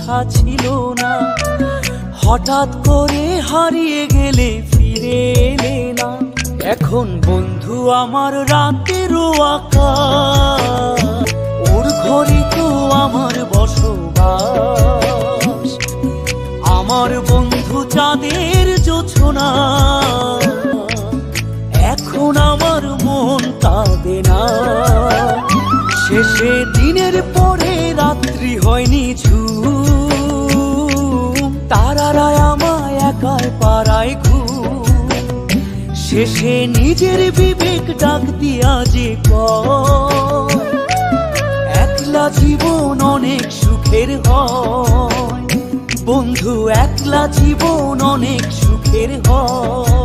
কথা ছিল না, হঠাৎ করে হারিয়ে গেলে ফিরে এলে না। এখন বন্ধু আমার রাতেরও আকাশ, ওর ঘরে তো আমার বসবাস। আমার বন্ধু চাঁদের জোছনা, এখন আমার মন কাঁদে না। শেষে দিনের পরে রাত্রি হয়নি ঝুম, তারারা আমায় একাই পাড়ায় ঘুম। শেষে নিজের বিবেক ডাক দিয়া যে কয়, একলা জীবন অনেক সুখের হয় বন্ধু, একলা জীবন অনেক সুখের হয়।